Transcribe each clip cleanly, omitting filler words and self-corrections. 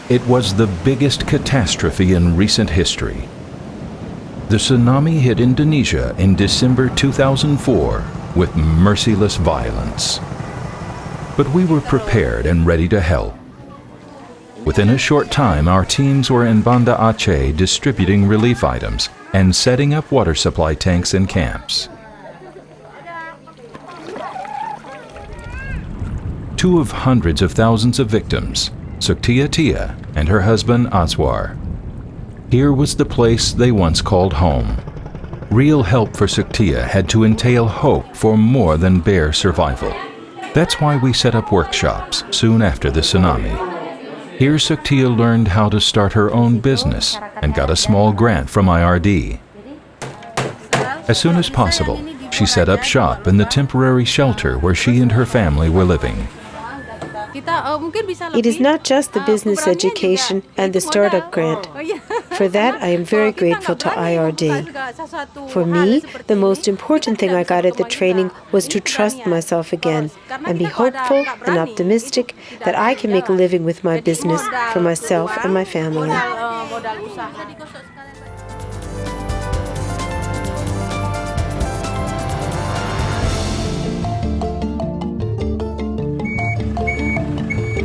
It was the biggest catastrophe in recent history. The tsunami hit Indonesia in December 2004 with merciless violence. But we were prepared and ready to help. Within a short time, our teams were in Banda Aceh distributing relief items and setting up water supply tanks in camps. Two of hundreds of thousands of victims, Suktia Tia and her husband Aswar. Here was the place they once called home. Real help for Suktia had to entail hope for more than bare survival. That's why we set up workshops soon after the tsunami. Here Suktia learned how to start her own business and got a small grant from IRD. As soon as possible, she set up shop in the temporary shelter where she and her family were living. It is not just the business education and the startup grant. For that, I am very grateful to IRD. For me, the most important thing I got at the training was to trust myself again and be hopeful and optimistic that I can make a living with my business for myself and my family.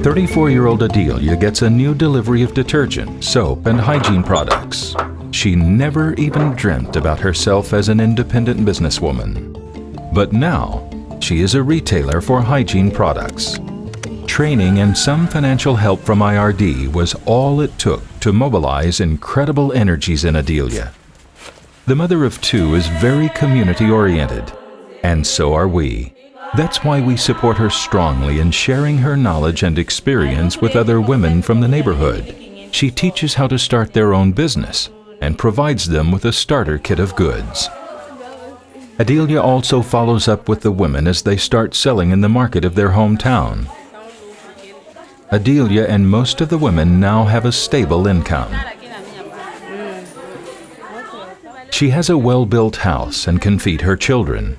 34-year-old Adelia gets a new delivery of detergent, soap, and hygiene products. She never even dreamt about herself as an independent businesswoman. But now, she is a retailer for hygiene products. Training and some financial help from IRD was all it took to mobilize incredible energies in Adelia. The mother of two is very community-oriented, and so are we. That's why we support her strongly in sharing her knowledge and experience with other women from the neighborhood. She teaches how to start their own business and provides them with a starter kit of goods. Adelia also follows up with the women as they start selling in the market of their hometown. Adelia and most of the women now have a stable income. She has a well-built house and can feed her children.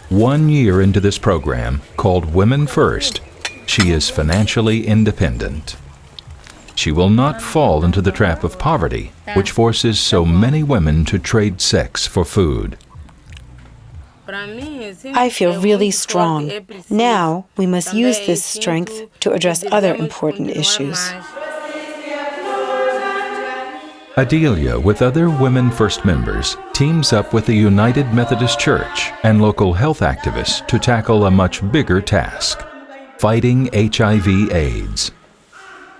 1 year into this program, called Women First, she is financially independent. She will not fall into the trap of poverty, which forces so many women to trade sex for food. I feel really strong. Now we must use this strength to address other important issues. Adelia, with other Women First members, teams up with the United Methodist Church and local health activists to tackle a much bigger task: fighting HIV/AIDS.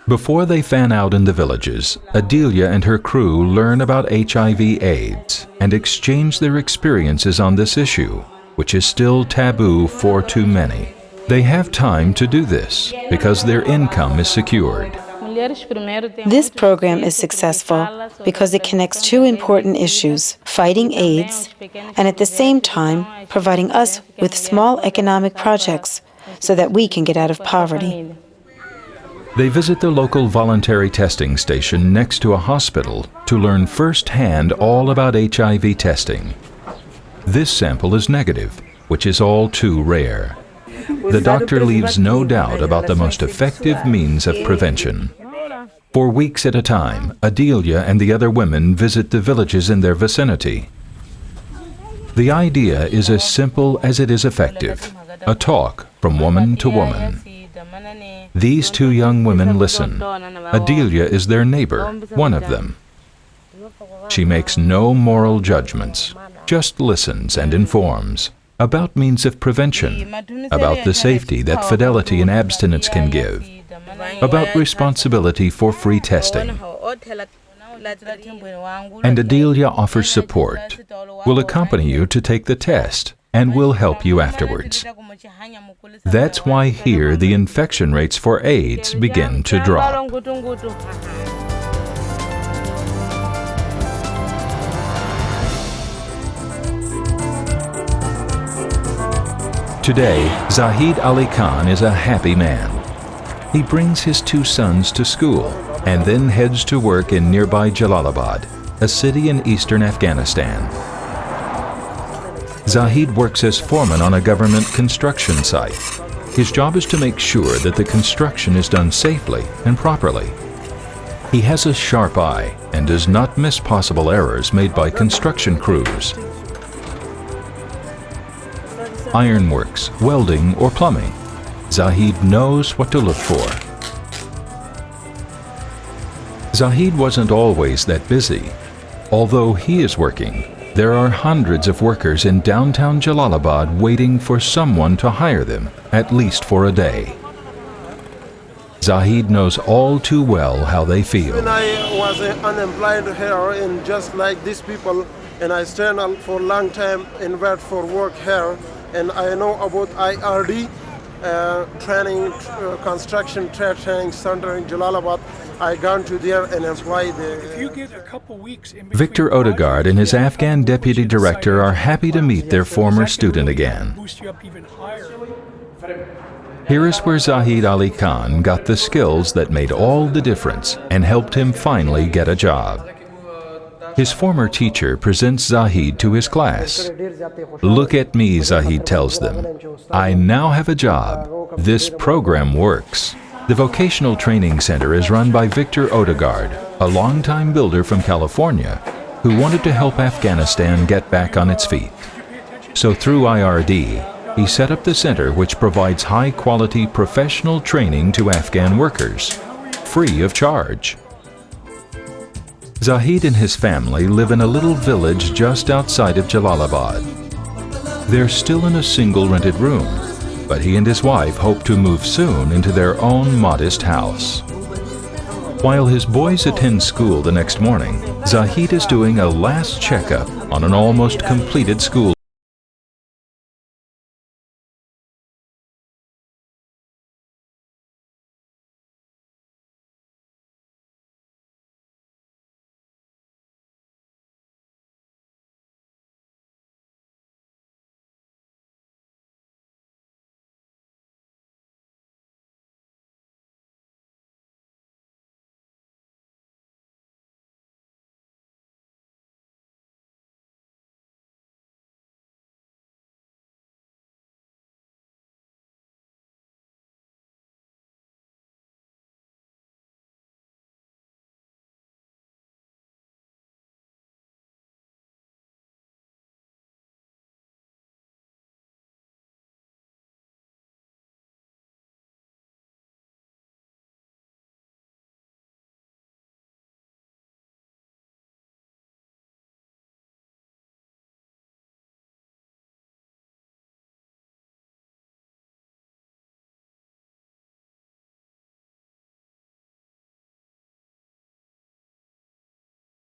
Before they fan out in the villages, Adelia and her crew learn about HIV/AIDS and exchange their experiences on this issue, which is still taboo for too many. They have time to do this because their income is secured. This program is successful because it connects two important issues: fighting AIDS and at the same time providing us with small economic projects so that we can get out of poverty. They visit the local voluntary testing station next to a hospital to learn firsthand all about HIV testing. This sample is negative, which is all too rare. The doctor leaves no doubt about the most effective means of prevention. For weeks at a time, Adelia and the other women visit the villages in their vicinity. The idea is as simple as it is effective: a talk from woman to woman. These two young women listen. Adelia is their neighbor, one of them. She makes no moral judgments, just listens and informs about means of prevention, about the safety that fidelity and abstinence can give, about responsibility for free testing. And Adelia offers support, will accompany you to take the test, and will help you afterwards. That's why here the infection rates for AIDS begin to drop. Today, Zahid Ali Khan is a happy man. He brings his two sons to school and then heads to work in nearby Jalalabad, a city in eastern Afghanistan. Zahid works as foreman on a government construction site. His job is to make sure that the construction is done safely and properly. He has a sharp eye and does not miss possible errors made by construction crews. Ironworks, welding, or plumbing, Zahid knows what to look for. Zahid wasn't always that busy. Although he is working, there are hundreds of workers in downtown Jalalabad waiting for someone to hire them, at least for a day. Zahid knows all too well how they feel. When I was unemployed here, and just like these people, and I stand up for a long time and wait for work here, and I know about IRD training, construction training center in Jalalabad. I gone to there and applied there. If you get a couple weeks in between Victor Odegaard and his Afghan deputy director are happy to meet their former student again. boost you up even higher. Here is where Zahid Ali Khan got the skills that made all the difference and helped him finally get a job. His former teacher presents Zahid to his class. "Look at me," Zahid tells them. "I now have a job. This program works." The Vocational Training Center is run by Victor Odegaard, a longtime builder from California who wanted to help Afghanistan get back on its feet. So through IRD, he set up the center, which provides high-quality professional training to Afghan workers, free of charge. Zahid and his family live in a little village just outside of Jalalabad. They're still in a single rented room, but he and his wife hope to move soon into their own modest house. While his boys attend school the next morning, Zahid is doing a last checkup on an almost completed school.